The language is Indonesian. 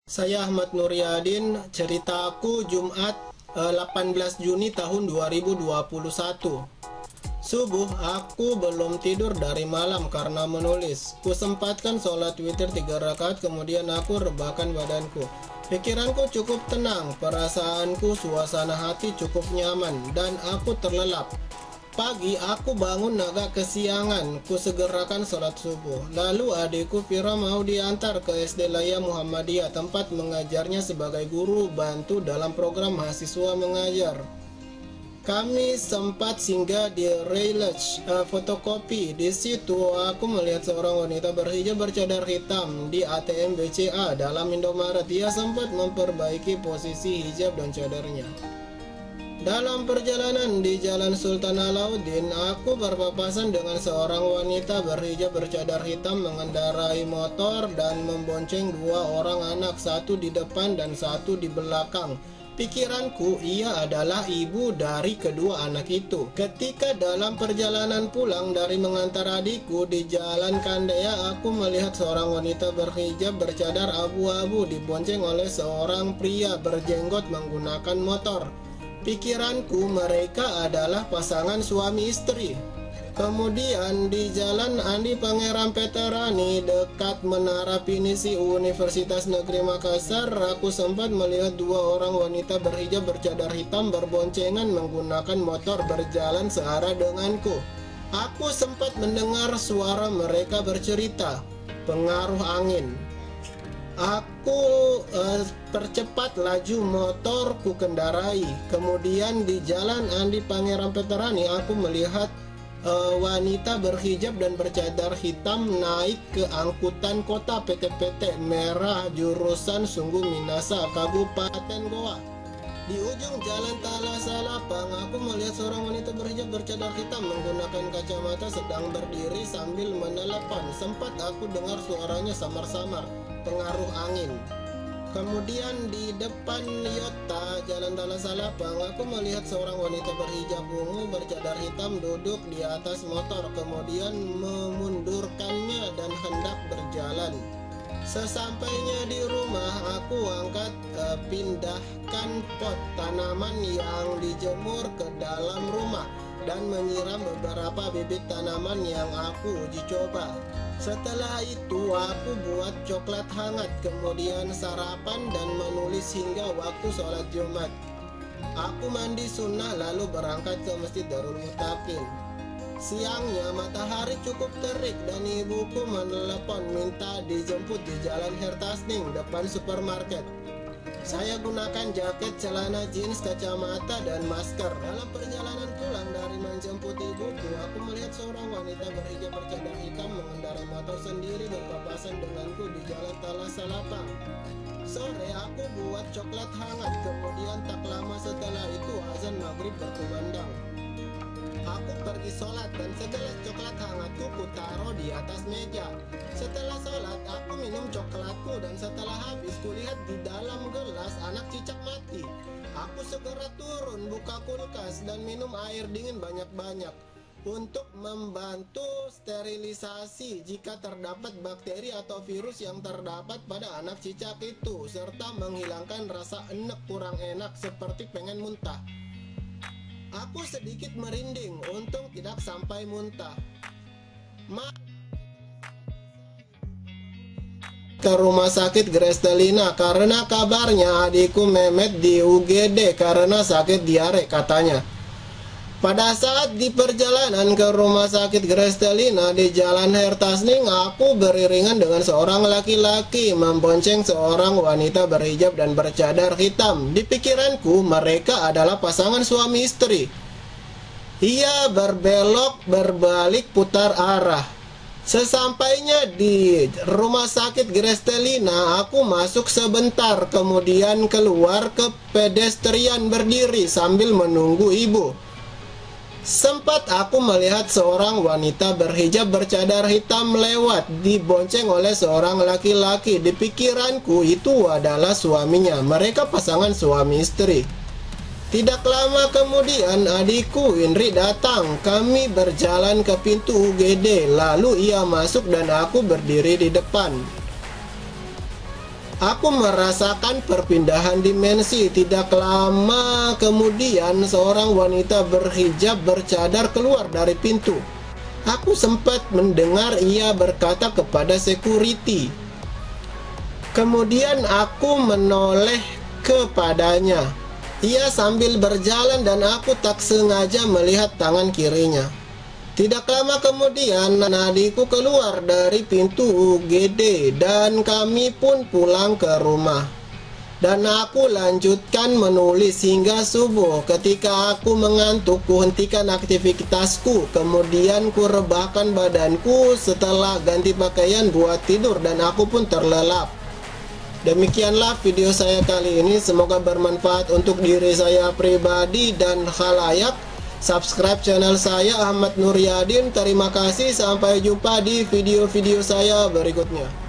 Saya Ahmad Nuryadin, cerita aku Jumat 18 Juni tahun 2021. Subuh, aku belum tidur dari malam karena menulis. Kusempatkan sholat witir 3 rakaat, kemudian aku rebahkan badanku. Pikiranku cukup tenang, perasaanku, suasana hati cukup nyaman, dan aku terlelap. Pagi aku bangun agak kesiangan, ku segerakan sholat subuh. Lalu adikku Vira mau diantar ke SD Laya Muhammadiyah, tempat mengajarnya sebagai guru bantu dalam program mahasiswa mengajar. Kami sempat singgah di Railage fotokopi. Di situ aku melihat seorang wanita berhijab bercadar hitam di ATM BCA dalam Indomaret. Dia sempat memperbaiki posisi hijab dan cadarnya. Dalam perjalanan di Jalan Sultan Alauddin, aku berpapasan dengan seorang wanita berhijab bercadar hitam mengendarai motor dan membonceng 2 orang anak, satu di depan dan satu di belakang. Pikiranku, ia adalah ibu dari kedua anak itu. Ketika dalam perjalanan pulang dari mengantar adikku di Jalan Kandaya, aku melihat seorang wanita berhijab bercadar abu-abu dibonceng oleh seorang pria berjenggot menggunakan motor. Pikiranku, mereka adalah pasangan suami istri. Kemudian di Jalan Andi Pangeran Peterani dekat Menara Pinisi Universitas Negeri Makassar, aku sempat melihat 2 orang wanita berhijab bercadar hitam berboncengan menggunakan motor berjalan searah denganku. Aku sempat mendengar suara mereka bercerita. Pengaruh angin. Aku percepat laju motor ku kendarai. Kemudian di Jalan Andi Pangeran Peterani, aku melihat wanita berhijab dan bercadar hitam naik ke angkutan kota PT Merah jurusan Sungguh Minasa, Kabupaten Goa. Di ujung Jalan Talasalapang, aku melihat seorang wanita berhijab bercadar hitam menggunakan kacamata sedang berdiri sambil menelepon. Sempat aku dengar suaranya samar-samar. Pengaruh angin. Kemudian di depan Yota Jalan Talasalapang, aku melihat seorang wanita berhijab ungu bercadar hitam duduk di atas motor, kemudian memundurkannya dan hendak berjalan. Sesampainya di rumah, aku pindahkan pot tanaman yang dijemur ke dalam rumah dan menyiram beberapa bibit tanaman yang aku uji coba. Setelah itu aku buat coklat hangat, kemudian sarapan dan menulis hingga waktu sholat Jumat. Aku mandi sunnah lalu berangkat ke Masjid Darul Mutakin. Siangnya matahari cukup terik dan ibuku menelepon minta dijemput di Jalan Hertasning depan supermarket. Saya gunakan jaket, celana jeans, kacamata, dan masker. Dalam perjalanan pulang dari menjemput ibuku, aku melihat seorang wanita berhijab bercadar hitam mengendarai motor sendiri berpapasan denganku di Jalan Talasalapang. Sore aku buat coklat hangat, kemudian tak lama setelah itu azan maghrib berkumandang. Aku pergi sholat dan setelah coklat hangatku kutaruh di atas meja. Setelah sholat aku minum coklatku dan setelah habis kulihat di dalam gelas anak cicak mati. Aku segera turun buka kulkas dan minum air dingin banyak-banyak untuk membantu sterilisasi jika terdapat bakteri atau virus yang terdapat pada anak cicak itu, serta menghilangkan rasa enek kurang enak seperti pengen muntah. Aku sedikit merinding, untung tidak sampai muntah. Ke rumah sakit Grestelina karena kabarnya adikku Mehmet di UGD karena sakit diare katanya. Pada saat di perjalanan ke rumah sakit Grestelina di Jalan Hertasning, aku beriringan dengan seorang laki-laki membonceng seorang wanita berhijab dan bercadar hitam. Di pikiranku, mereka adalah pasangan suami istri. Ia berbelok, berbalik, putar arah. Sesampainya di rumah sakit Grestelina, aku masuk sebentar, kemudian keluar ke pedestrian berdiri sambil menunggu ibu. Sempat aku melihat seorang wanita berhijab bercadar hitam lewat, dibonceng oleh seorang laki-laki. Di pikiranku itu adalah suaminya. Mereka pasangan suami istri. Tidak lama kemudian adikku Indri datang. Kami berjalan ke pintu UGD. Lalu ia masuk dan aku berdiri di depan. Aku merasakan perpindahan dimensi. Tidak lama kemudian seorang wanita berhijab bercadar keluar dari pintu. Aku sempat mendengar ia berkata kepada security. Kemudian aku menoleh kepadanya. Ia sambil berjalan dan aku tak sengaja melihat tangan kirinya. Tidak lama kemudian adikku keluar dari pintu UGD dan kami pun pulang ke rumah. Dan aku lanjutkan menulis hingga subuh. Ketika aku mengantuk, kuhentikan aktivitasku. Kemudian kurebahkan badanku setelah ganti pakaian buat tidur dan aku pun terlelap. Demikianlah video saya kali ini. Semoga bermanfaat untuk diri saya pribadi dan khalayak. Subscribe channel saya Ahmad Nuryadin. Terima kasih. Sampai jumpa di video-video saya berikutnya.